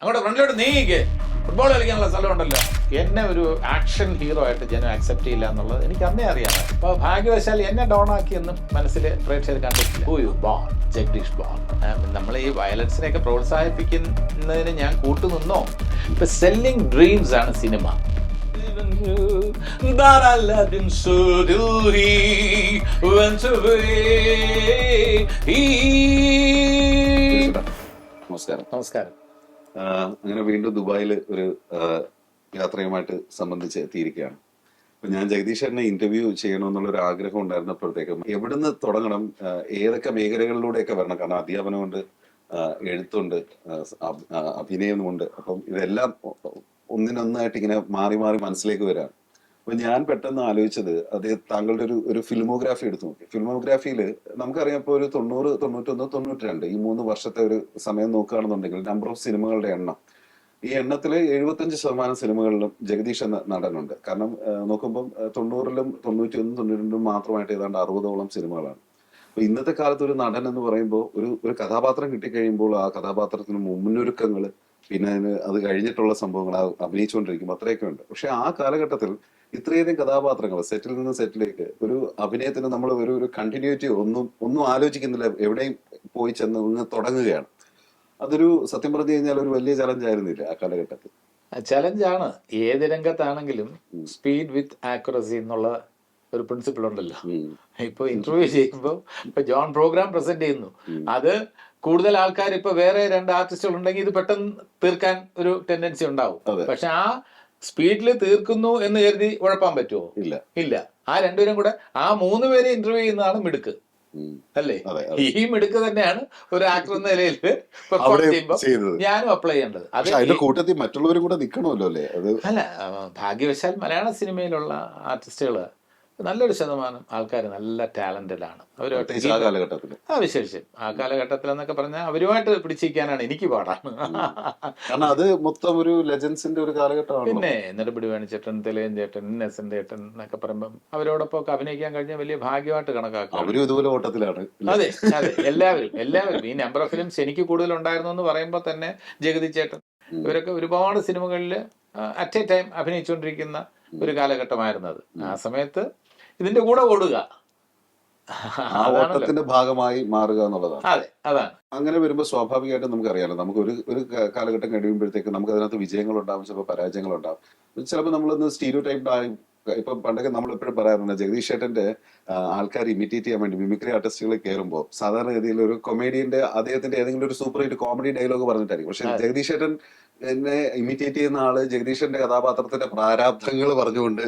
അങ്ങോട്ട് ഫ്രണ്ടിലോട്ട് നീങ്ങിക്ക്, ഫുട്ബോൾ കളിക്കാനുള്ള സ്ഥലമുണ്ടല്ലോ. എന്നെ ഒരു ആക്ഷൻ ഹീറോ ആയിട്ട് ജനം അക്സെപ്റ്റ് ചെയ്യില്ല എന്നുള്ളത് എനിക്ക് അന്നേ അറിയാം. അപ്പൊ ഭാഗ്യവശാൽ എന്നെ ഡൗൺ ആക്കിയെന്നും മനസ്സിൽ പ്രേക്ഷകർ കണ്ടിട്ടില്ല. ജഗദീഷ് ബോൺ. നമ്മൾ ഈ വയലൻസിനെയൊക്കെ പ്രോത്സാഹിപ്പിക്കുന്നതിന് ഞാൻ കൂട്ടുനിന്നോ? ഇപ്പൊ സെല്ലിംഗ് ഡ്രീംസ് ആണ് സിനിമ. നമസ്കാരം. നമസ്കാരം. അങ്ങനെ വീണ്ടും ദുബായിൽ ഒരു യാത്രയുമായിട്ട് സംബന്ധിച്ച് എത്തിയിരിക്കുകയാണ്. അപ്പൊ ഞാൻ ജഗദീഷ് ചേട്ടനെ ഇന്റർവ്യൂ ചെയ്യണമെന്നുള്ളൊരു ആഗ്രഹം ഉണ്ടായിരുന്നപ്പോഴത്തേക്കും എവിടുന്ന് തുടങ്ങണം, ഏതൊക്കെ മേഖലകളിലൂടെയൊക്കെ വരണം, കാരണം അധ്യാപനമുണ്ട്, എഴുത്തുണ്ട്, അഭിനയമുണ്ട്. അപ്പം ഇതെല്ലാം ഒന്നിനൊന്നായിട്ട് ഇങ്ങനെ മാറി മാറി മനസ്സിലേക്ക് വരാം. അപ്പൊ ഞാൻ പെട്ടെന്ന് ആലോചിച്ചത്, അത് താങ്കളുടെ ഒരു ഫിലിമോഗ്രാഫി എടുത്തു നോക്കി. ഫിലിമോഗ്രാഫിയിൽ നമുക്കറിയാം, ഇപ്പോൾ ഒരു 90, 91, 92 ഈ 3 വർഷത്തെ ഒരു സമയം നോക്കുകയാണെന്നുണ്ടെങ്കിൽ നമ്പർ ഓഫ് സിനിമകളുടെ എണ്ണം, ഈ എണ്ണത്തില് 75% സിനിമകളിലും ജഗദീഷ് എന്ന നടനുണ്ട്. കാരണം നോക്കുമ്പം 90-ലും 91, 92 മാത്രമായിട്ട് ഏതാണ്ട് 60ഓളം സിനിമകളാണ്. അപ്പൊ ഇന്നത്തെ കാലത്ത് ഒരു നടൻ എന്ന് പറയുമ്പോൾ ഒരു കഥാപാത്രം കിട്ടിക്കഴിയുമ്പോൾ ആ കഥാപാത്രത്തിന് മുന്നൊരുക്കങ്ങൾ, പിന്നെ അത് കഴിഞ്ഞിട്ടുള്ള സംഭവങ്ങൾ അഭിനയിച്ചുകൊണ്ടിരിക്കും, അത്രയൊക്കെ ഉണ്ട്. പക്ഷെ ആ കാലഘട്ടത്തിൽ ഇത്രയധികം കഥാപാത്രങ്ങൾ സെറ്റിൽ നിന്ന് സെറ്റിലേക്ക് ഒരു അഭിനയത്തിന് നമ്മൾ ഒരു കണ്ടിന്യൂറ്റി ഒന്നും ആലോചിക്കുന്നില്ല, എവിടെയും പോയി ചെന്ന് തുടങ്ങുകയാണ്. അതൊരു സത്യം പറഞ്ഞു കഴിഞ്ഞാൽ ഒരു വലിയ ചലഞ്ച് ആയിരുന്നില്ല ആ കാലഘട്ടത്തിൽ? ചലഞ്ചാണ്. ഏത് രംഗത്താണെങ്കിലും സ്പീഡ് വിത്ത് ആക്യുറസി എന്നുള്ള ഒരു പ്രിൻസിപ്പിൾ ഉണ്ടല്ലോ. ഇപ്പൊ ഇന്റർവ്യൂ ചെയ്യുമ്പോൾ ഇപ്പൊ ജോൺ പ്രോഗ്രാം പ്രസന്റ് ചെയ്യുന്നു, അത് കൂടുതൽ ആൾക്കാർ ഇപ്പൊ വേറെ 2 ആർട്ടിസ്റ്റുകൾ ഉണ്ടെങ്കിൽ ഇത് പെട്ടെന്ന് തീർക്കാൻ ഒരു ടെൻഡൻസി ഉണ്ടാവും. പക്ഷെ ആ സ്പീഡിൽ തീർക്കുന്നു എന്ന് കരുതി ഉഴപ്പാൻ പറ്റുമോ? ഇല്ല. ആ രണ്ടുപേരും കൂടെ, ആ 3 പേരെ ഇന്റർവ്യൂ ചെയ്യുന്നതാണ് മിടുക്ക്, അല്ലേ? ഈ മിടുക്ക് തന്നെയാണ് ഒരു ആക്ടർ എന്ന നിലയിൽ പെർഫോം ചെയ്യുമ്പോൾ ഞാനും അപ്ലൈ ചെയ്യേണ്ടത്. അതിന്റെ കൂട്ടത്തിൽ മറ്റുള്ളവരും കൂടെ നിൽക്കണമല്ലോ, അല്ലേ? അല്ല, ഭാഗ്യവശാൽ മലയാള സിനിമയിലുള്ള ആർട്ടിസ്റ്റുകള് നല്ലൊരു ശതമാനം ആൾക്കാർ നല്ല ടാലന്റഡ് ആണ്. വിശേഷിച്ചും ആ കാലഘട്ടത്തിൽ എന്നൊക്കെ പറഞ്ഞാൽ അവരുമായിട്ട് പിടിച്ചിരിക്കാനാണ് എനിക്ക് പാടാണ്. കാരണം അത് മൊത്തം ഒരു ലെജൻസിന്റെ ഒരു കാലഘട്ടമാണ്. പിന്നെ നെടുപിടി വേണിച്ചേട്ടൻ, തെളിയൻ ചേട്ടൻ, എസ് എൻ ചേട്ടൻ എന്നൊക്കെ പറയുമ്പോൾ അവരോടൊപ്പം ഒക്കെ അഭിനയിക്കാൻ കഴിഞ്ഞ വലിയ ഭാഗ്യമായിട്ട് കണക്കാക്കും. അവരും ഇതുപോലെ ഓട്ടത്തിലാണ്. അതെ, എല്ലാവരും ഈ നമ്പർ ഓഫ് ഫിലിംസ് എനിക്ക് കൂടുതൽ ഉണ്ടായിരുന്നു എന്ന് പറയുമ്പോൾ തന്നെ ജഗതി ചേട്ടൻ, ഇവരൊക്കെ ഒരുപാട് സിനിമകളിൽ അറ്റ് എ ടൈം അഭിനയിച്ചുകൊണ്ടിരിക്കുന്ന ഒരു കാലഘട്ടമായിരുന്നു അത്. ആ സമയത്ത് ഇതിന്റെ കൂടെ ഓടുക, ഓട്ടത്തിന്റെ ഭാഗമായി മാറുക എന്നുള്ളതാണ്. അതെ, അതാണ്. അങ്ങനെ വരുമ്പോൾ സ്വാഭാവികമായിട്ടും നമുക്കറിയാലോ, നമുക്ക് ഒരു കാലഘട്ടം കഴിയുമ്പോഴത്തേക്ക് നമുക്ക് അതിനകത്ത് വിജയങ്ങൾ ഉണ്ടാവും, ചിലപ്പോൾ പരാജയങ്ങൾ ഉണ്ടാവും. ചിലപ്പോൾ നമ്മളൊന്ന് സ്റ്റീരിയോ ടൈപ്പ് ആയി. ഇപ്പൊ പണ്ടൊക്കെ നമ്മൾ എപ്പോഴും പറയാറുണ്ട്, ജഗദീഷ് ചേട്ടന്റെ ആൾക്കാർ ഇമിറ്റേറ്റ് ചെയ്യാൻ വേണ്ടി മിമിക്രി ആർട്ടിസ്റ്റുകൾ കയറുമ്പോൾ സാധാരണഗതിയിൽ ഒരു കൊമേഡിയന്റെ അദ്ദേഹത്തിന്റെ ഏതെങ്കിലും ഒരു സൂപ്പർ ഹിറ്റ് കോമഡി ഡയലോഗ് പറഞ്ഞിട്ടായിരിക്കും. പക്ഷെ ജഗദീഷ് ചേട്ടൻ എന്നെ ഇമിറ്റേറ്റ് ചെയ്യുന്ന ആള് ജഗദീഷന്റെ കഥാപാത്രത്തിന്റെ പ്രാരാബ്ധങ്ങൾ പറഞ്ഞുകൊണ്ട്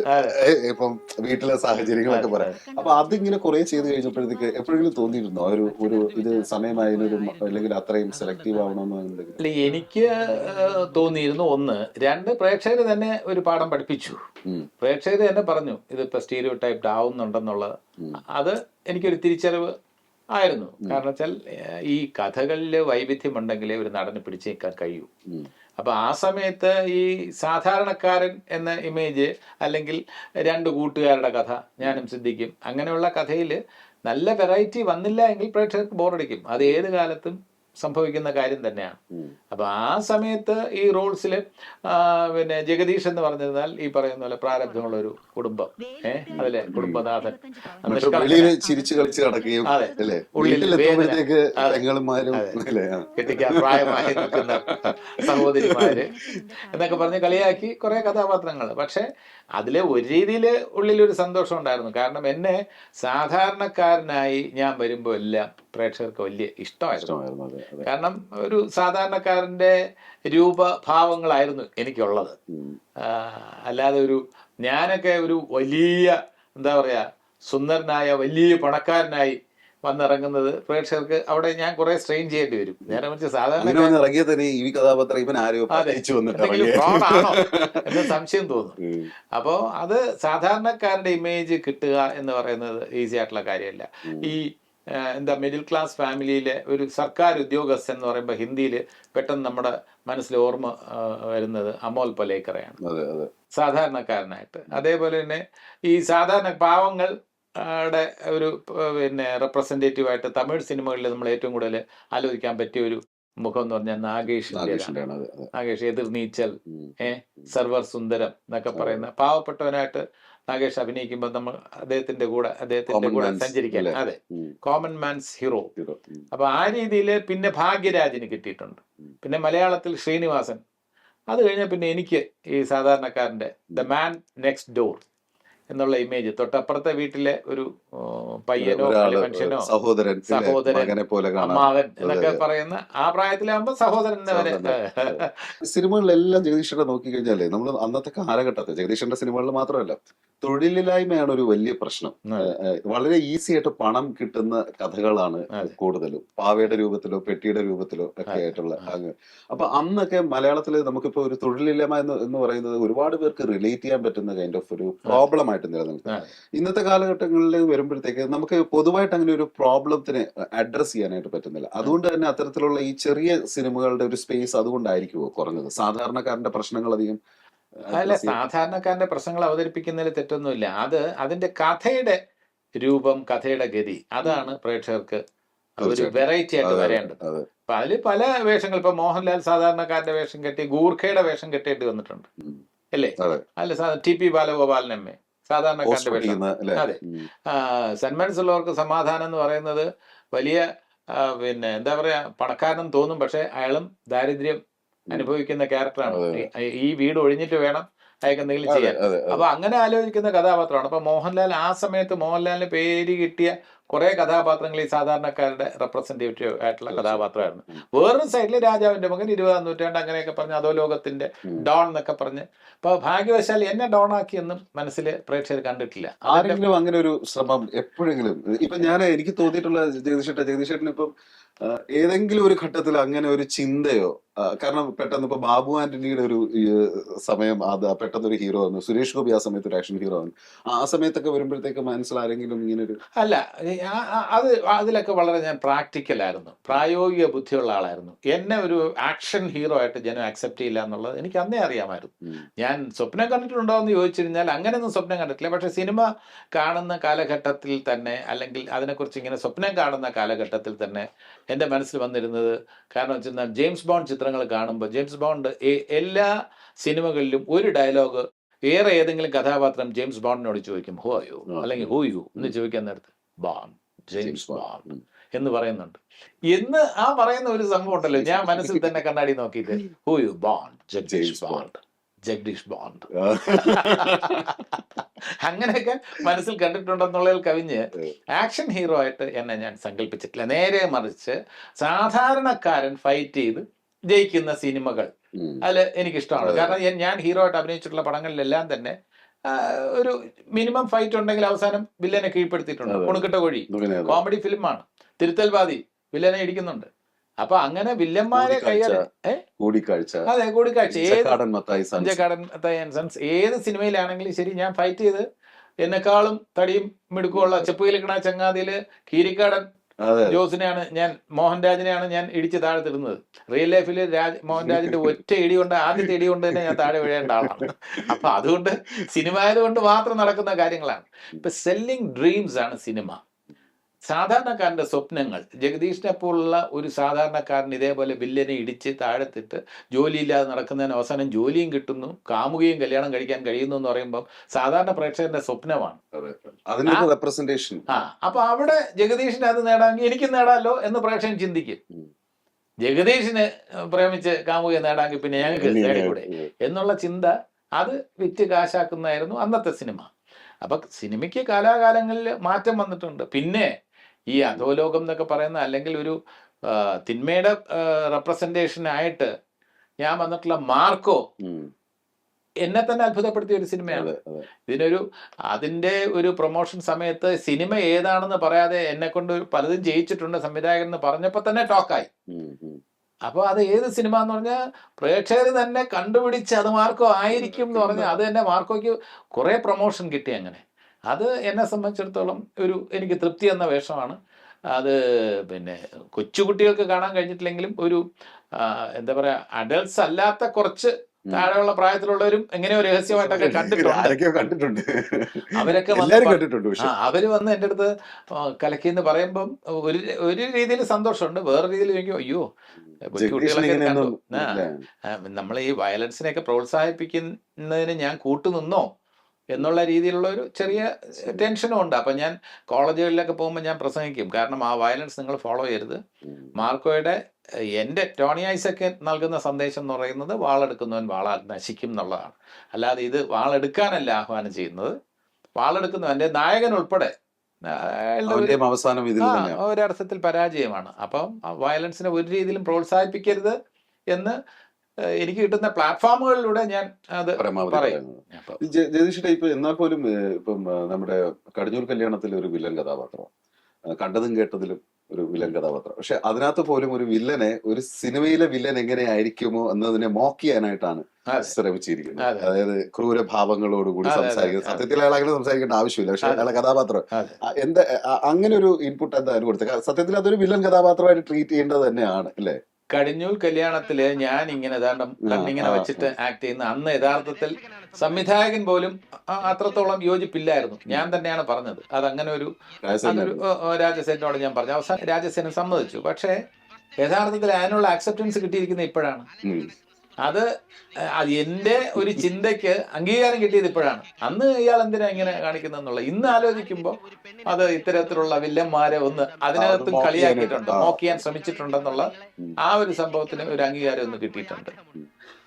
ഇപ്പം വീട്ടിലെ സാഹചര്യങ്ങളൊക്കെ പറയാം. അപ്പൊ അതിങ്ങനെ കുറെ ചെയ്ത് കഴിഞ്ഞപ്പോഴത്തേക്ക് എപ്പോഴെങ്കിലും തോന്നിയിരുന്നോ ഒരു ഇത് സമയമായതിനൊരു, അല്ലെങ്കിൽ അത്രയും സെലക്റ്റീവ് ആവണമെന്ന്? എനിക്ക് തോന്നിയിരുന്നു. 1, 2 പ്രേക്ഷകർ തന്നെ ഒരു പാഠം പഠിപ്പിച്ചു. പ്രേക്ഷകർ തന്നെ പറഞ്ഞു ഇതിപ്പോ സ്റ്റീരിയോ ടൈപ്ഡ് ആവുന്നുണ്ടെന്നുള്ളത്. അത് എനിക്കൊരു തിരിച്ചറിവ് ആയിരുന്നു. കാരണം വെച്ചാൽ ഈ കഥകളില് വൈവിധ്യമുണ്ടെങ്കിലേ ഒരു നടന് പിടിച്ചു നിൽക്കാൻ കഴിയൂ. അപ്പൊ ആ സമയത്ത് ഈ സാധാരണക്കാരൻ എന്ന ഇമേജ്, അല്ലെങ്കിൽ 2 കൂട്ടുകാരുടെ കഥ, ഞാനും സിദ്ദിഖും, അങ്ങനെയുള്ള കഥയിൽ നല്ല വെറൈറ്റി വന്നില്ല എങ്കിൽ പ്രേക്ഷകർക്ക് ബോറടിക്കും. അത് ഏത് കാലത്തും സംഭവിക്കുന്ന കാര്യം തന്നെയാണ്. അപ്പൊ ആ സമയത്ത് ഈ റോൾസില് പിന്നെ ജഗദീഷ് എന്ന് പറഞ്ഞിരുന്നാൽ ഈ പറയുന്ന പോലെ പ്രാരബ്ധമുള്ള ഒരു കുടുംബം, അതിലെ കുടുംബനാഥൻ, ചിരിച്ചു കളിച്ച് നടക്കുകയും കെട്ടിക്കാൻ പ്രായമായി നിൽക്കുന്ന സഹോദരിമാര് എന്നൊക്കെ പറഞ്ഞ് കളിയാക്കി കുറെ കഥാപാത്രങ്ങൾ. പക്ഷെ അതിലെ ഒരു രീതിയിൽ ഉള്ളിലൊരു സന്തോഷം ഉണ്ടായിരുന്നു. കാരണം എന്നെ സാധാരണക്കാരനായി ഞാൻ വരുമ്പോൾ എല്ലാം പ്രേക്ഷകർക്ക് വലിയ ഇഷ്ടമായിരുന്നു. കാരണം ഒരു സാധാരണക്കാരന്റെ രൂപഭാവങ്ങളായിരുന്നു എനിക്കുള്ളത്. അല്ലാതെ ഞാനൊക്കെ ഒരു വലിയ എന്താ പറയാ സുന്ദരനായ വലിയ പണക്കാരനായി വന്നിറങ്ങുന്നത് പ്രേക്ഷകർക്ക് അവിടെ ഞാൻ കുറെ സ്ട്രെയിൻ ചെയ്യേണ്ടി വരും. നേരെ മറിച്ച് സാധാരണ ഫ്രോഡാണോ എന്ന് സംശയം തോന്നും. അപ്പോ അത് സാധാരണക്കാരുടെ ഇമേജ് കിട്ടുക എന്ന് പറയുന്നത് ഈസി ആയിട്ടുള്ള കാര്യമല്ല. ഈ മിഡിൽ ക്ലാസ് ഫാമിലിയിലെ ഒരു സർക്കാർ ഉദ്യോഗസ്ഥൻ എന്ന് പറയുമ്പോൾ ഹിന്ദിയിൽ പെട്ടെന്ന് നമ്മുടെ മനസ്സിൽ ഓർമ്മ വരുന്നത് അമോൽ പലേക്കറയാണ്, സാധാരണക്കാരനായിട്ട്. അതേപോലെ തന്നെ ഈ സാധാരണ പാവങ്ങൾ ഒരു റെപ്രസെൻറ്റേറ്റീവായിട്ട് തമിഴ് സിനിമകളിൽ നമ്മൾ ഏറ്റവും കൂടുതൽ ആലോചിക്കാൻ പറ്റിയ ഒരു മുഖം എന്ന് പറഞ്ഞാൽ നാഗേഷിന്റെ നാഗേഷിന്റെ ആണ് അത്. നാഗേഷ് എതിർനീച്ചൽ, ഉം. സർവർ സുന്ദരം എന്നൊക്കെ പറയുന്ന പാവപ്പെട്ടവനായിട്ട് നാഗേഷ് അഭിനയിക്കുമ്പോൾ നമ്മൾ അദ്ദേഹത്തിന്റെ കൂടെ Common കൂടെ man's സഞ്ചരിക്കാൻ, അല്ലേ? അതെ, ഉം. Common man's hero. ഹീറോ. ഉം. അപ്പൊ ആ രീതിയിൽ പിന്നെ ഭാഗ്യരാജിന് കിട്ടിയിട്ടുണ്ട്. പിന്നെ മലയാളത്തിൽ ശ്രീനിവാസൻ. അത് കഴിഞ്ഞാൽ പിന്നെ എനിക്ക് ഈ സാധാരണക്കാരന്റെ ദ മാൻ നെക്സ്റ്റ് ഡോർ എന്നുള്ള ഇമേജ്, തൊട്ടപ്പുറത്തെ വീട്ടിലെ ഒരു പയ്യനോ ഒരാള് അല്ലെങ്കിൽ മനുഷ്യനോ സഹോദരൻ ഇല്ലേ? സഹോദരൻ, മകനെ പോലെ കാണാൻ. അമ്മാവൻ എന്നൊക്കെ പറയുന്ന ആ പ്രായത്തിലാകുമ്പോ സഹോദരനെ വരെ സിനിമകളിലെല്ലാം ജഗദീഷേട്ടനെ നോക്കിക്കഴിഞ്ഞാലേ നമ്മൾ അന്നത്തെ കാലഘട്ടത്തിൽ ജഗദീഷേട്ടന്റെ സിനിമകളിൽ മാത്രമല്ല തൊഴിലില്ലായ്മയാണ് ഒരു വലിയ പ്രശ്നം. വളരെ ഈസി ആയിട്ട് പണം കിട്ടുന്ന കഥകളാണ് കൂടുതലും, പാവയുടെ രൂപത്തിലോ പെട്ടിയുടെ രൂപത്തിലോ ഒക്കെ ആയിട്ടുള്ള അങ്ങ്. അപ്പൊ അന്നൊക്കെ മലയാളത്തിൽ നമുക്കിപ്പോ ഒരു തൊഴിലില്ലായ്മ എന്ന് പറയുന്നത് ഒരുപാട് പേർക്ക് റിലേറ്റ് ചെയ്യാൻ പറ്റുന്ന കൈൻഡ് ഓഫ് ഒരു പ്രോബ്ലം ആയിട്ട് നിലനിൽക്കുക. ഇന്നത്തെ കാലഘട്ടങ്ങളിൽ വരുമ്പോഴത്തേക്ക് നമുക്ക് പൊതുവായിട്ട് അങ്ങനെ ഒരു പ്രോബ്ലത്തിനെ അഡ്രസ് ചെയ്യാനായിട്ട് പറ്റുന്നില്ല. അതുകൊണ്ട് തന്നെ അത്തരത്തിലുള്ള ഈ ചെറിയ സിനിമകളുടെ ഒരു സ്പേസ് അതുകൊണ്ടായിരിക്കുമോ കുറഞ്ഞത്? സാധാരണക്കാരന്റെ പ്രശ്നങ്ങൾ അധികം അല്ല, സാധാരണക്കാരന്റെ പ്രശ്നങ്ങൾ അവതരിപ്പിക്കുന്നതിൽ തെറ്റൊന്നുമില്ല. അതിന്റെ കഥയുടെ രൂപം, കഥയുടെ ഗതി, അതാണ് പ്രേക്ഷകർക്ക് ഒരു വെറൈറ്റി ആയിട്ട് വരേണ്ടത്. അപ്പൊ അതിൽ പല വേഷങ്ങൾ, ഇപ്പൊ മോഹൻലാൽ സാധാരണക്കാരന്റെ വേഷം കെട്ടി ഗൂർഖയുടെ വേഷം കെട്ടേണ്ടി വന്നിട്ടുണ്ട് അല്ലേ? അല്ല, ടി പി ബാലഗോപാലനമ്മ സാധാരണക്കാരന്റെ വേഷം. അതെ, സെന്റ്മെന്റ്സ് ഉള്ളവർക്ക് സമാധാനം എന്ന് പറയുന്നത് വലിയ പിന്നെ എന്താ പറയാ, പണക്കാരനും തോന്നും, പക്ഷെ അയാളും ദാരിദ്ര്യം അനുഭവിക്കുന്ന ക്യാരക്ടറാണ്. ഈ വീട് ഒഴിഞ്ഞിട്ട് വേണം അയാൾക്ക് എന്തെങ്കിലും ചെയ്യാൻ. അപ്പൊ അങ്ങനെ ആലോചിക്കുന്ന കഥാപാത്രമാണ്. അപ്പൊ മോഹൻലാൽ ആ സമയത്ത് മോഹൻലാലിന് പേര് കിട്ടിയ കുറെ കഥാപാത്രങ്ങൾ ഈ സാധാരണക്കാരുടെ റെപ്രസെന്റേറ്റീവ് ആയിട്ടുള്ള കഥാപാത്രമായിരുന്നു. വേറൊരു സൈഡിൽ രാജാവിന്റെ മകൻ, 20-ാം നൂറ്റാണ്ട് അങ്ങനെയൊക്കെ പറഞ്ഞ് അധോലോകത്തിന്റെ ഡോൺ എന്നൊക്കെ പറഞ്ഞ്. അപ്പൊ ഭാഗ്യവശാൽ എന്നെ ഡോൺ ആക്കിയെന്നും മനസ്സിൽ പ്രേക്ഷകർ കണ്ടിട്ടില്ല. ആരെങ്കിലും അങ്ങനെ ഒരു ശ്രമം എപ്പോഴെങ്കിലും? ഇപ്പൊ എനിക്ക് തോന്നിയിട്ടുള്ള ജഗദീഷേട്ടൻ ഇപ്പം ഏതെങ്കിലും ഒരു ഘട്ടത്തിൽ അങ്ങനെ ഒരു ചിന്തയോ, കാരണം പെട്ടെന്ന് ഇപ്പൊ ബാബു ആന്റണിയുടെ ഒരു സമയം, അത് പെട്ടെന്ന് ഒരു ഹീറോ വന്നു, സുരേഷ് ഗോപി ആ സമയത്ത് ഒരു ആക്ഷൻ ഹീറോ വന്നു, ആ സമയത്തൊക്കെ വരുമ്പോഴത്തേക്ക് മനസ്സിലാരെങ്കിലും ഇങ്ങനെ ഒരു അല്ല, അതിലൊക്കെ വളരെ ഞാൻ പ്രാക്ടിക്കലായിരുന്നു, പ്രായോഗിക ബുദ്ധിയുള്ള ആളായിരുന്നു. എന്നെ ഒരു ആക്ഷൻ ഹീറോ ആയിട്ട് ജനം അക്സെപ്റ്റ് ചെയ്യില്ല എന്നുള്ളത് എനിക്ക് അന്നേ അറിയാമായിരുന്നു. ഞാൻ സ്വപ്നം കണ്ടിട്ടുണ്ടോ എന്ന് ചോദിച്ചു കഴിഞ്ഞാൽ അങ്ങനെയൊന്നും സ്വപ്നം കണ്ടിട്ടില്ല. പക്ഷെ സിനിമ കാണുന്ന കാലഘട്ടത്തിൽ തന്നെ, അല്ലെങ്കിൽ അതിനെക്കുറിച്ച് ഇങ്ങനെ സ്വപ്നം കാണുന്ന കാലഘട്ടത്തിൽ തന്നെ എൻ്റെ മനസ്സിൽ വന്നിരുന്നത്, കാരണം വെച്ചാൽ ജെയിംസ് ബോണ്ട് ചിത്രങ്ങൾ കാണുമ്പോൾ ജെയിംസ് ബോണ്ട് എല്ലാ സിനിമകളിലും ഒരു ഡയലോഗ് ഏതെങ്കിലും കഥാപാത്രം ജെയിംസ് ബോണ്ടിനോട് ചോദിക്കും, ഹോ യു, അല്ലെങ്കിൽ ഹൂ യു എന്ന് ചോദിക്കാൻ നേരത്ത് ബോണ്ട്, ജെയിംസ് ബോണ്ട് എന്ന് പറയുന്നുണ്ട്. എന്ന് ആ പറയുന്ന ഒരു സംഭവം ഉണ്ടല്ലോ, ഞാൻ മനസ്സിൽ തന്നെ കണ്ണാടി നോക്കിയിട്ട് who you, bond, Jagadish bond, Jagadish bond അങ്ങനെയൊക്കെ മനസ്സിൽ കണ്ടിട്ടുണ്ടെന്നുള്ളതിൽ കവിഞ്ഞ് ആക്ഷൻ ഹീറോ ആയിട്ട് എന്നെ ഞാൻ സങ്കല്പിച്ചിട്ടില്ല. നേരെ മറിച്ച് സാധാരണക്കാരൻ ഫൈറ്റ് ചെയ്ത് ജയിക്കുന്ന സിനിമകൾ അതിൽ എനിക്കിഷ്ടമാണ്. കാരണം ഞാൻ ഹീറോ ആയിട്ട് അഭിനയിച്ചിട്ടുള്ള പടങ്ങളിലെല്ലാം തന്നെ ഒരു മിനിമം ഫൈറ്റ് ഉണ്ടെങ്കിൽ അവസാനം വില്ലനെ കീഴ്പ്പെടുത്തിയിട്ടുണ്ട്. കുണുക്കിട്ട കോഴി കോമഡി ഫിലിമാണ്, തിരുത്തൽവാദി വില്ലനെ ഇടിക്കുന്നുണ്ട്. അപ്പൊ അങ്ങനെ വില്ലന്മാരെ കൂടിക്കാഴ്ച, അതെ, കൂടിക്കാഴ്ച, ഏത് സിനിമയിലാണെങ്കിലും ശരി, ഞാൻ ഫൈറ്റ് ചെയ്ത് എന്നെക്കാളും തടിയും മിടുക്കുമുള്ള ചെപ്പുകിലിക്കണ ചങ്ങാതിയില് കീരിക്കാടൻ ജോസിനെയാണ് ഞാൻ, മോഹൻരാജിനെയാണ് ഞാൻ ഇടിച്ച് താഴെ തിടുന്നത്. റിയൽ ലൈഫിൽ മോഹൻരാജിന്റെ ഒറ്റ ഇടി കൊണ്ട്, ആദ്യത്തെ ഇടി കൊണ്ട് തന്നെ ഞാൻ താഴെ വീഴേണ്ട ആളാണ്. അപ്പൊ അതുകൊണ്ട് സിനിമ ആയതുകൊണ്ട് മാത്രം നടക്കുന്ന കാര്യങ്ങളാണ്. ഇപ്പൊ സെല്ലിംഗ് ഡ്രീംസ് ആണ് സിനിമ. സാധാരണക്കാരന്റെ സ്വപ്നങ്ങൾ. ജഗദീഷിനെ പോലുള്ള ഒരു സാധാരണക്കാരൻ ഇതേപോലെ വില്ലനെ ഇടിച്ച് താഴത്തിട്ട് ജോലിയില്ലാതെ നടക്കുന്നതിന് അവസാനം ജോലിയും കിട്ടുന്നു, കാമുകയും കല്യാണം കഴിക്കാൻ കഴിയുന്നു എന്ന് പറയുമ്പോൾ സാധാരണ പ്രേക്ഷകന്റെ സ്വപ്നമാണ്. അപ്പൊ അവിടെ ജഗദീഷിന് അത് നേടാമെങ്കിൽ എനിക്ക് നേടാമല്ലോ എന്ന് പ്രേക്ഷകൻ ചിന്തിക്കും. ജഗദീഷിന് പ്രേമിച്ച് കാമുകയെ നേടാമെങ്കിൽ പിന്നെ ഞങ്ങൾക്ക് നേടിക്കൂടെ എന്നുള്ള ചിന്ത, അത് വിറ്റ് കാശാക്കുന്നതായിരുന്നു അന്നത്തെ സിനിമ. അപ്പൊ സിനിമയ്ക്ക് കാലാകാലങ്ങളിൽ മാറ്റം വന്നിട്ടുണ്ട്. പിന്നെ ഈ അധോലോകം എന്നൊക്കെ പറയുന്ന, അല്ലെങ്കിൽ ഒരു തിന്മയുടെ റെപ്രസെന്റേഷനായിട്ട് ഞാൻ വന്നിട്ടുള്ള മാർക്കോ എന്നെ തന്നെ അത്ഭുതപ്പെടുത്തിയ ഒരു സിനിമയാണ്. അതിന്റെ ഒരു പ്രൊമോഷൻ സമയത്ത് സിനിമ ഏതാണെന്ന് പറയാതെ എന്നെ കൊണ്ട് പലതും ചെയ്യിച്ചിട്ടുണ്ട് സംവിധായകൻ എന്ന് പറഞ്ഞപ്പോ തന്നെ ടോക്കായി. അപ്പൊ അത് ഏത് സിനിമ എന്ന് പറഞ്ഞാൽ പ്രേക്ഷകർ തന്നെ കണ്ടുപിടിച്ച് അത് മാർക്കോ ആയിരിക്കും എന്ന് പറഞ്ഞാൽ അത് തന്നെ മാർക്കോയ്ക്ക് കുറെ പ്രൊമോഷൻ കിട്ടി. അങ്ങനെ അത് എന്നെ സംബന്ധിച്ചിടത്തോളം എനിക്ക് തൃപ്തി എന്ന വേഷമാണ്. അത് പിന്നെ കൊച്ചുകുട്ടികൾക്ക് കാണാൻ കഴിഞ്ഞിട്ടില്ലെങ്കിലും ഒരു എന്താ പറയുക, അഡൽട്സ് അല്ലാത്ത കുറച്ച് താഴെയുള്ള പ്രായത്തിലുള്ളവരും എങ്ങനെയോ രഹസ്യമായിട്ടൊക്കെ കണ്ടിട്ടുണ്ട്. ആരൊക്കെയോ കണ്ടിട്ടുണ്ട്, അവരൊക്കെ എല്ലാരും കണ്ടിട്ടുണ്ട്. പക്ഷെ അവര് വന്ന് എൻ്റെ അടുത്ത് കലക്കിന്ന് പറയുമ്പം ഒരു ഒരു രീതിയിൽ സന്തോഷമുണ്ട്, വേറെ രീതിയിൽ എനിക്ക് അയ്യോ കുട്ടികളൊക്കെ ഇത് കണ്ടു. നമ്മൾ ഈ വയലൻസിനെയൊക്കെ പ്രോത്സാഹിപ്പിക്കുന്നതിന് ഞാൻ കൂട്ടുനിന്നോ എന്നുള്ള രീതിയിലുള്ള ഒരു ചെറിയ ടെൻഷനും ഉണ്ട്. അപ്പം ഞാൻ കോളേജുകളിലൊക്കെ പോകുമ്പോൾ ഞാൻ പ്രസംഗിക്കും, കാരണം ആ വയലൻസ് നിങ്ങൾ ഫോളോ ചെയ്യരുത്. മാർക്കോയുടെ എൻ്റെ ടോണി ഐസക്ക് നൽകുന്ന സന്ദേശം എന്ന് പറയുന്നത് വാളെടുക്കുന്നവൻ വാളാൽ നശിക്കും എന്നുള്ളതാണ്. അല്ലാതെ ഇത് വാളെടുക്കാനല്ല ആഹ്വാനം ചെയ്യുന്നത്, വാളെടുക്കുന്നവൻ്റെ നായകൻ ഉൾപ്പെടെ അവസാനം ഒരർത്ഥത്തിൽ പരാജയമാണ്. അപ്പം വയലൻസിനെ ഒരു രീതിയിലും പ്രോത്സാഹിപ്പിക്കരുത് എന്ന് എനിക്ക് കിട്ടുന്ന പ്ലാറ്റ്ഫോമുകളിലൂടെ ഞാൻ അത് പറയും. ജഗദീഷിന്റെ ഇപ്പൊ എന്നാൽ പോലും ഇപ്പം നമ്മുടെ കടിഞ്ഞൂൽ കല്യാണത്തിൽ ഒരു വില്ലൻ കഥാപാത്രം, കണ്ടതും കേട്ടതിലും ഒരു വില്ലൻ കഥാപാത്രം. പക്ഷെ അതിനകത്ത് പോലും ഒരു വില്ലനെ, ഒരു സിനിമയിലെ വില്ലൻ എങ്ങനെയായിരിക്കുമോ എന്നതിനെ മോക്ക് ചെയ്യാനായിട്ടാണ് ശ്രമിച്ചിരിക്കുന്നത്. അതായത് ക്രൂരഭാവങ്ങളോടുകൂടി സംസാരിക്കുന്നത്. സത്യത്തിൽ അയാൾ അങ്ങനെ സംസാരിക്കേണ്ട ആവശ്യമില്ല, പക്ഷെ അയാളെ കഥാപാത്രം എന്താ അങ്ങനെ ഒരു ഇൻപുട്ട് എന്തായാലും കൊടുത്തത്. സത്യത്തിൽ അതൊരു വില്ലൻ കഥാപാത്രമായിട്ട് ട്രീറ്റ് ചെയ്യേണ്ടത് തന്നെയാണ് അല്ലേ? കടിഞ്ഞൂൽ കല്യാണത്തില് ഞാൻ ഇങ്ങനെ കണ്ണിങ്ങനെ വെച്ചിട്ട് ആക്ട് ചെയ്യുന്ന അന്ന് യഥാർത്ഥത്തിൽ സംവിധായകൻ പോലും അത്രത്തോളം യോജിപ്പില്ലായിരുന്നു. ഞാൻ തന്നെയാണ് പറഞ്ഞത് അതങ്ങനെ ഒരു രാജസേനോട് ഞാൻ പറഞ്ഞു. അവസാനം രാജസേന സമ്മതിച്ചു. പക്ഷേ യഥാർത്ഥത്തിൽ അതിനുള്ള അക്സെപ്റ്റൻസ് കിട്ടിയിരിക്കുന്നത് ഇപ്പോഴാണ്. അത് എൻ്റെ ഒരു ചിന്തയ്ക്ക് അംഗീകാരം കിട്ടിയത് ഇപ്പോഴാണ്. അന്ന് ഇയാൾ എന്തിനാ ഇങ്ങനെ കാണിക്കുന്നതെന്നുള്ള ഇന്ന് ആലോചിക്കുമ്പോൾ അത് ഇത്തരത്തിലുള്ള വില്ലന്മാരെ ഒന്ന് അതിനകത്തും കളിയാക്കിയിട്ടുണ്ട്, മോക്ക് ചെയ്യാൻ ശ്രമിച്ചിട്ടുണ്ടെന്നുള്ള ആ ഒരു സംഭവത്തിന് ഒരു അംഗീകാരം ഒന്ന് കിട്ടിയിട്ടുണ്ട്.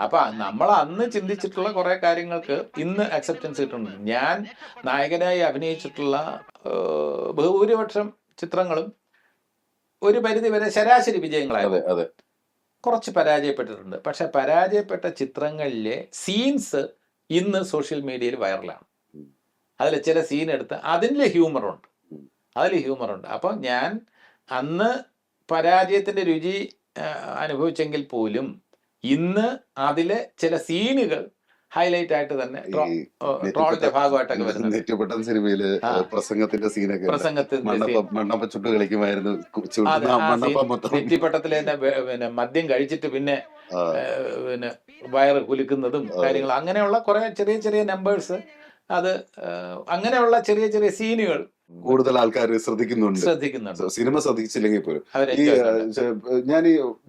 അപ്പൊ നമ്മൾ അന്ന് ചിന്തിച്ചിട്ടുള്ള കുറെ കാര്യങ്ങൾക്ക് ഇന്ന് അക്സെപ്റ്റൻസ് കിട്ടുന്നുണ്ട്. ഞാൻ നായകനായി അഭിനയിച്ചിട്ടുള്ള ബഹുഭൂരിപക്ഷം ചിത്രങ്ങളും ഒരു പരിധി വരെ ശരാശരി വിജയങ്ങളായിരുന്നു. കുറച്ച് പരാജയപ്പെട്ടിട്ടുണ്ട്. പക്ഷെ പരാജയപ്പെട്ട ചിത്രങ്ങളിലെ സീൻസ് ഇന്ന് സോഷ്യൽ മീഡിയയിൽ വൈറലാണ്. അതിൽ ചില സീൻ എടുത്ത് അതിൽ ഹ്യൂമറുണ്ട്. അപ്പം ഞാൻ അന്ന് പരാജയത്തിൻ്റെ രുചി അനുഭവിച്ചെങ്കിൽ പോലും ഇന്ന് അതിലെ ചില സീനുകൾ ഹൈലൈറ്റ് ആയിട്ട് തന്നെ ട്രോളിന്റെ ഭാഗമായിട്ടൊക്കെ വരുന്നത്. സിനിമയില് പ്രസംഗത്തിന്റെ സീനൊക്കെ, മണ്ണപ്പ ചുട്ട് കളിക്കുമായിരുന്നു. നെറ്റിപ്പട്ടത്തിലെ പിന്നെ മദ്യം കഴിച്ചിട്ട് പിന്നെ വയറ് കുലുക്കുന്നതും കാര്യങ്ങളും, അങ്ങനെയുള്ള കുറെ ചെറിയ ചെറിയ നമ്പേഴ്സ്, അത് അങ്ങനെയുള്ള ചെറിയ ചെറിയ സീനുകൾ കൂടുതൽ ആൾക്കാർ ശ്രദ്ധിക്കുന്നുണ്ട്. സിനിമ ശ്രദ്ധിച്ചില്ലെങ്കിൽ പോലും ഞാൻ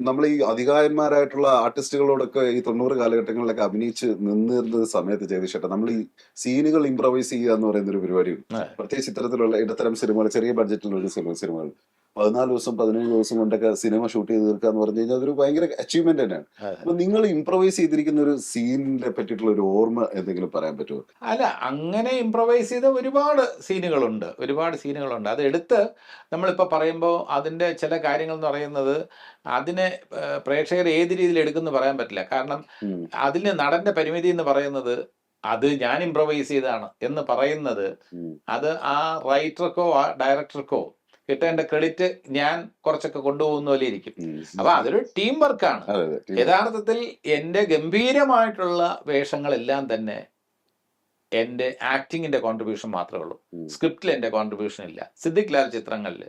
നമ്മൾ ഈ അധികാരന്മാരായിട്ടുള്ള ആർട്ടിസ്റ്റുകളോടൊക്കെ ഈ 90 കാലഘട്ടങ്ങളിലൊക്കെ അഭിനയിച്ച് നിന്നിരുന്ന സമയത്ത് ജഗദീഷേട്ടാ, നമ്മൾ ഈ സീനുകൾ ഇംപ്രവൈസ് ചെയ്യുക എന്ന് പറയുന്ന ഒരു പരിപാടിയും, പ്രത്യേകിച്ച് ഇത്തരത്തിലുള്ള ഇടത്തരം സിനിമകൾ, ചെറിയ ബഡ്ജറ്റിലുള്ള സിനിമകൾ 14 ദിവസം 17 ദിവസം കൊണ്ടൊക്കെ സിനിമ ഷൂട്ട് ചെയ്ത് തീർക്കുക എന്ന് പറഞ്ഞു കഴിഞ്ഞാൽ അതൊരു ഭയങ്കര അച്ചീവ്മെന്റ് തന്നെയാണ്. അപ്പൊ നിങ്ങൾ ഇംപ്രവൈസ് ചെയ്തിരിക്കുന്ന ഒരു സീനിനെ പറ്റിയിട്ടുള്ള ഒരു ഓർമ്മ എന്തെങ്കിലും പറയാൻ പറ്റുമോ? അല്ല, അങ്ങനെ ഇംപ്രവൈസ് ചെയ്ത ഒരുപാട് സീനുകളുണ്ട്. അത് എടുത്ത് നമ്മളിപ്പോൾ പറയുമ്പോൾ അതിൻ്റെ ചില കാര്യങ്ങൾ എന്ന് പറയുന്നത് അതിനെ പ്രേക്ഷകർ ഏത് രീതിയിൽ എടുക്കുമെന്ന് പറയാൻ പറ്റില്ല. കാരണം അതിന് നടന്റെ പരിമിതി എന്ന് പറയുന്നത് അത് ഞാൻ ഇംപ്രവൈസ് ചെയ്തതാണ് എന്ന് പറയുന്നത് അത് ആ റൈറ്റർക്കോ ആ ഡയറക്ടർക്കോ കിട്ടേണ്ട ക്രെഡിറ്റ് ഞാൻ കുറച്ചൊക്കെ കൊണ്ടുപോകുന്ന പോലെ ഇരിക്കും. അപ്പൊ അതൊരു ടീം വർക്കാണ്. യഥാർത്ഥത്തിൽ എൻ്റെ ഗംഭീരമായിട്ടുള്ള വേഷങ്ങളെല്ലാം തന്നെ എൻ്റെ ആക്ടിങ്ങിന്റെ കോൺട്രിബ്യൂഷൻ മാത്രമേ ഉള്ളൂ. സ്ക്രിപ്റ്റിൽ എൻ്റെ കോൺട്രിബ്യൂഷൻ ഇല്ല. സിദ്ദിഖ് ലാൽ ചിത്രങ്ങളിൽ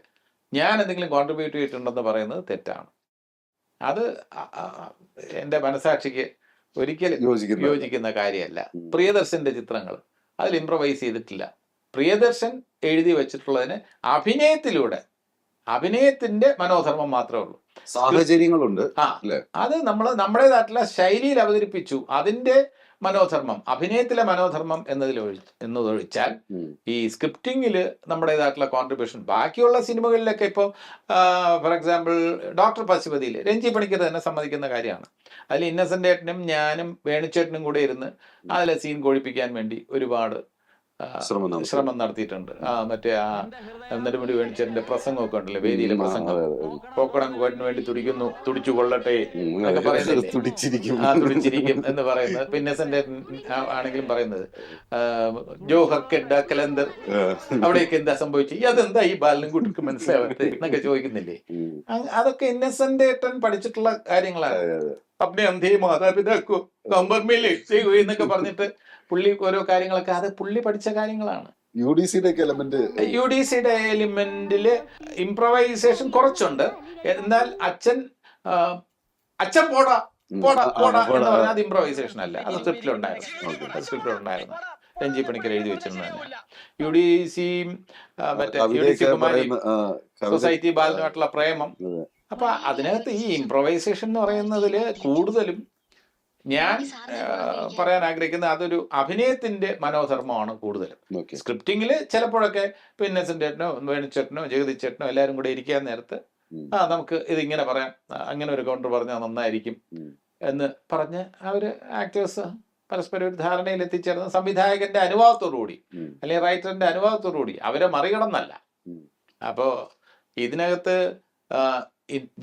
ഞാൻ എന്തെങ്കിലും കോൺട്രിബ്യൂട്ട് ചെയ്തിട്ടുണ്ടെന്ന് പറയുന്നത് തെറ്റാണ്. അത് എൻ്റെ മനസാക്ഷിക്ക് ഒരിക്കലും യോജിക്കുന്ന കാര്യമല്ല. പ്രിയദർശന്റെ ചിത്രങ്ങൾ അതിൽ ഇംപ്രവൈസ് ചെയ്തിട്ടില്ല. പ്രിയദർശൻ എഴുതി വെച്ചിട്ടുള്ളതിന് അഭിനയത്തിന്റെ മനോധർമ്മം മാത്രമേ ഉള്ളൂ. സാഹചര്യങ്ങളുണ്ട്, അത് നമ്മൾ നമ്മുടേതായിട്ടുള്ള ശൈലിയിൽ അവതരിപ്പിച്ചു. അതിന്റെ മനോധർമ്മം, അഭിനയത്തിലെ മനോധർമ്മം എന്നതൊഴിച്ചാൽ ഈ സ്ക്രിപ്റ്റിങ്ങില് നമ്മുടേതായിട്ടുള്ള കോൺട്രിബ്യൂഷൻ ബാക്കിയുള്ള സിനിമകളിലൊക്കെ ഇപ്പോൾ ഫോർ എക്സാമ്പിൾ ഡോക്ടർ പശുപതിയിൽ രഞ്ജി പണിക്കർ തന്നെ സമ്മതിക്കുന്ന കാര്യമാണ്. അതിൽ ഇന്നസെന്റ് ഏട്ടനും ഞാനും വേണുചേട്ടനും കൂടെ ഇരുന്ന് അതിലെ സീൻ കൊഴിപ്പിക്കാൻ വേണ്ടി ഒരുപാട് ശ്രമം നടത്തിയിട്ടുണ്ട്. മറ്റേ ആ നെടുമുടി വേണിച്ചേട്ടന്റെ പ്രസംഗമൊക്കെ ഉണ്ടല്ലോ, വേദിയിലെ പ്രസംഗം, കോക്കടം കോട്ടിന് വേണ്ടി തുടിച്ചു കൊള്ളട്ടെ എന്നൊക്കെ പറയുന്നത്, തുടിച്ചിരിക്കും എന്ന് പറയുന്നത്. പിന്നെ സെന്റ് ആണെങ്കിലും പറയുന്നത് ജോഹർ കെഡ കലന്തർ അവിടെയൊക്കെ എന്താ സംഭവിച്ചു, അതെന്താ ഈ ബാലനും കുട്ടിക്ക് മനസ്സിലാവാത്ത എന്നൊക്കെ ചോദിക്കുന്നില്ലേ. അതൊക്കെ ഇന്നസെന്റ് ഏട്ടൻ പഠിച്ചിട്ടുള്ള കാര്യങ്ങളാണ്. അപ്പനെ അന്ധേ മാതാപിതാക്കോ നമ്പർ മേലെ എന്നൊക്കെ പറഞ്ഞിട്ട് പുള്ളി ഓരോ കാര്യങ്ങളൊക്കെ അത് പുള്ളി പഠിച്ച കാര്യങ്ങളാണ്. യു ഡി സിയുടെ എലിമെന്റില് ഇംപ്രവൈസേഷൻ കുറച്ചുണ്ട്. എന്നാൽ അച്ഛൻ പോടാ പോടാ പോടാ എന്ന് പറഞ്ഞാൽ അത് ഇംപ്രവൈസേഷൻ അല്ല, അത് സ്ക്രിപ്റ്റിലുണ്ടായിരുന്നു. രഞ്ജി പണിക്കർ എഴുതി വെച്ചിരുന്നത് തന്നെ. UDC മറ്റേ UDC കുമാരി സൊസൈറ്റി ബാലനുമായിട്ടുള്ള പ്രേമം. അപ്പൊ അതിനകത്ത് ഈ ഇംപ്രവൈസേഷൻ എന്ന് പറയുന്നതില് കൂടുതലും ഞാൻ പറയാൻ ആഗ്രഹിക്കുന്ന അതൊരു അഭിനയത്തിന്റെ മനോധർമ്മമാണ് കൂടുതലും. സ്ക്രിപ്റ്റിങ്ങിൽ ചിലപ്പോഴൊക്കെ ഇന്നസെന്റ് ചേട്ടനോ വേണുചേട്ടനോ ജഗദീഷ് എല്ലാവരും കൂടെ ഇരിക്കാൻ നേരത്ത് നമുക്ക് ഇതിങ്ങനെ പറയാം, അങ്ങനെ ഒരു കൗണ്ടർ പറഞ്ഞാൽ നന്നായിരിക്കും എന്ന് പറഞ്ഞ് അവര് ആക്ടേഴ്സ് പരസ്പരം ഒരു ധാരണയിൽ എത്തിച്ചേർന്ന് സംവിധായകന്റെ അനുഭവത്തോടുകൂടി അല്ലെങ്കിൽ റൈറ്ററിന്റെ അനുഭവത്തോടുകൂടി അവരെ മറികടന്നല്ല. അപ്പോ ഇതിനകത്ത്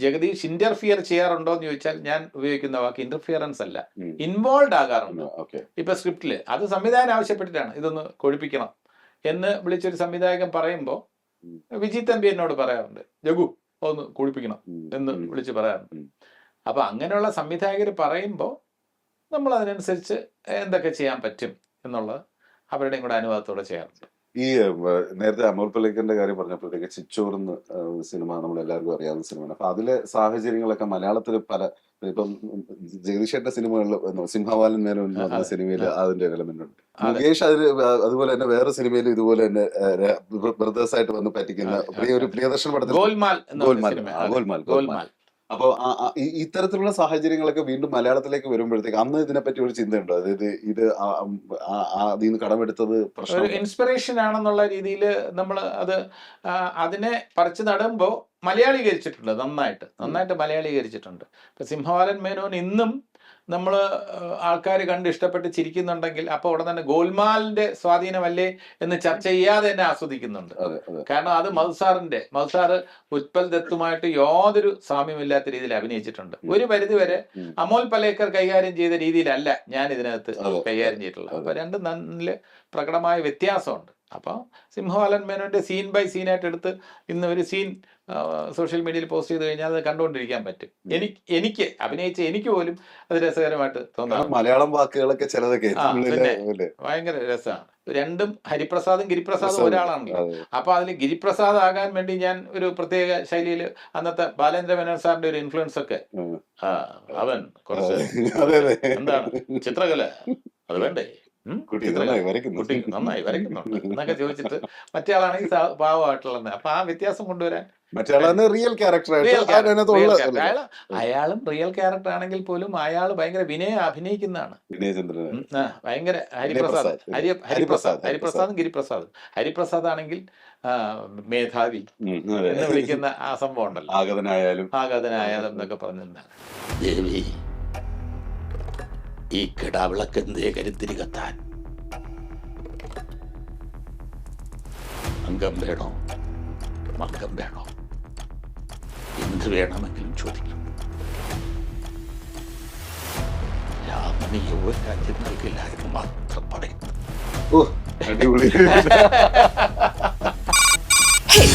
ജഗദീഷ് ഇന്റർഫിയർ ചെയ്യാറുണ്ടോ എന്ന് ചോദിച്ചാൽ ഞാൻ ഉപയോഗിക്കുന്ന വാക്ക് ഇന്റർഫിയറൻസ് അല്ല, ഇൻവോൾവ് ആകാറുണ്ട്. ഇപ്പൊ സ്ക്രിപ്റ്റില് അത് സംവിധായകൻ ആവശ്യപ്പെട്ടിട്ടാണ് ഇതൊന്ന് കൊഴിപ്പിക്കണം എന്ന് വിളിച്ചൊരു സംവിധായകൻ പറയുമ്പോൾ വിജി തമ്പി എന്നോട് പറയാറുണ്ട്, ജഗു ഒന്ന് കുഴിപ്പിക്കണം എന്ന് വിളിച്ച് പറയാറുണ്ട്. അപ്പൊ അങ്ങനെയുള്ള സംവിധായകർ പറയുമ്പോൾ നമ്മൾ അതിനനുസരിച്ച് എന്തൊക്കെ ചെയ്യാൻ പറ്റും എന്നുള്ളത് അവരുടെയും കൂടെ അനുഭവത്തോടെ ചെയ്യാറുണ്ട്. ഈ നേരത്തെ അമോൽ പലേക്കറിന്റെ കാര്യം പറഞ്ഞപ്പോഴത്തേക്ക് ചിച്ചോർ എന്ന സിനിമ നമ്മൾ എല്ലാവർക്കും അറിയാവുന്ന സിനിമയാണ്. അപ്പൊ അതിലെ സാഹചര്യങ്ങളൊക്കെ മലയാളത്തിൽ പല, ഇപ്പം ജഗദീഷേട്ടന്റെ സിനിമകളിൽ സിംഹവാലൻ മേനോൻ എന്ന് പറഞ്ഞ സിനിമയിൽ അതിന്റെ എലമെന്റ് ഉണ്ട്. മുകേഷ് അതുപോലെ തന്നെ വേറെ സിനിമയിൽ ഇതുപോലെ തന്നെ ബ്രദേഴ്സ് ആയിട്ട് വന്ന് പറ്റിക്കുന്ന ഒരു പ്രിയദർശൻ പടത്തിൽ ഗോൽമാൽ. അപ്പൊ ഇത്തരത്തിലുള്ള സാഹചര്യങ്ങളൊക്കെ വീണ്ടും മലയാളത്തിലേക്ക് വരുമ്പോഴത്തേക്ക് അന്ന് ഇതിനെപ്പറ്റി ഒരു ചിന്തയുണ്ടോ? അതായത് ഇത് അതിൽ നിന്ന് കടമെടുത്തത് പ്രശ്നം ഇൻസ്പിറേഷൻ ആണെന്നുള്ള രീതിയിൽ നമ്മൾ അതിനെ പറിച്ചു നടുമ്പോൾ മലയാളീകരിച്ചിട്ടുണ്ട്, നന്നായിട്ട് മലയാളീകരിച്ചിട്ടുണ്ട്. ഇപ്പൊ സിംഹവാലൻ മേനോൻ ഇന്നും നമ്മൾ ആൾക്കാർ കണ്ട് ഇഷ്ടപ്പെട്ട് ചിരിക്കുന്നുണ്ടെങ്കിൽ അപ്പോൾ ഉടനെ തന്നെ ഗോൽമാലിന്റെ സ്വാധീനമല്ലേ എന്ന് ചർച്ച ചെയ്യാതെ തന്നെ ആസ്വദിക്കുന്നുണ്ട്. കാരണം അത് മധുസാറ് ഉത്പൽ ദത്തുമായിട്ട് യാതൊരു സാമ്യമില്ലാത്ത രീതിയിൽ അഭിനയിച്ചിട്ടുണ്ട്. ഒരു പരിധിവരെ അമോൽ പലേക്കർ കൈകാര്യം ചെയ്ത രീതിയിലല്ല ഞാൻ ഇതിനകത്ത് കൈകാര്യം ചെയ്തിട്ടുള്ളത്. അപ്പൊ രണ്ടും നല്ല പ്രകടമായ വ്യത്യാസമുണ്ട്. അപ്പോൾ സിംഹവാലൻ മേനോന്റെ സീൻ ബൈ സീനായിട്ട് എടുത്ത് ഇന്ന് ഒരു സീൻ സോഷ്യൽ മീഡിയയിൽ പോസ്റ്റ് ചെയ്ത് കഴിഞ്ഞാൽ അത് കണ്ടുകൊണ്ടിരിക്കാൻ പറ്റും. എനിക്ക് അഭിനയിച്ച എനിക്ക് പോലും അത് രസകരമായിട്ട് തോന്നാം. മലയാളം വാക്കുകളൊക്കെ ചിലതൊക്കെ ഭയങ്കര രസമാണ്. രണ്ടും ഹരിപ്രസാദും ഗിരിപ്രസാദും ഒരാളാണല്ലോ. അപ്പൊ അതിൽ ഗിരിപ്രസാദ് ആകാൻ വേണ്ടി ഞാൻ ഒരു പ്രത്യേക ശൈലിയിൽ അന്നത്തെ ബാലേന്ദ്ര മേനോൻ സാറിന്റെ ഒരു ഇൻഫ്ലുവൻസ് ഒക്കെ അവൻ കുറച്ച് എന്താണ് ചിത്രകല അത് വേണ്ടേ, കുട്ടി നന്നായി വരയ്ക്കുന്നുണ്ട് എന്നൊക്കെ ചോദിച്ചിട്ട് മറ്റേ ആളാണെങ്കിൽ പാവമായിട്ടുള്ളത്. അപ്പൊ ആ വ്യത്യാസം കൊണ്ടുവരാൻ റിയൽ ക്യാരക്ടർ അയാളും റിയൽ ക്യാരക്ടർ ആണെങ്കിൽ പോലും അയാൾ ഭയങ്കര വിനയം അഭിനയിക്കുന്നതാണ്. ഭയങ്കര ഹരിപ്രസാദും ഗിരിപ്രസാദും. ഹരിപ്രസാദ് ആണെങ്കിൽ മേധാവി എന്ന് വിളിക്കുന്ന ആ സംഭവം ഉണ്ടല്ലോ, ആഗതനായാലും എന്നൊക്കെ പറഞ്ഞിരുന്നാണ്. ദേവി, ഈ കിടാവിളക്ക് എന്തേ കരുത്തിരി കത്താൻ? അംഗം വേണോ മംഗം വേണോ എന്ത് വേണമെങ്കിലും ചോദിക്കും. രാമന് യുവരാജ്യം നൽകില്ല എന്ന് മാത്രം പറയുന്നു. Hit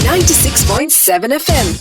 96.7 FM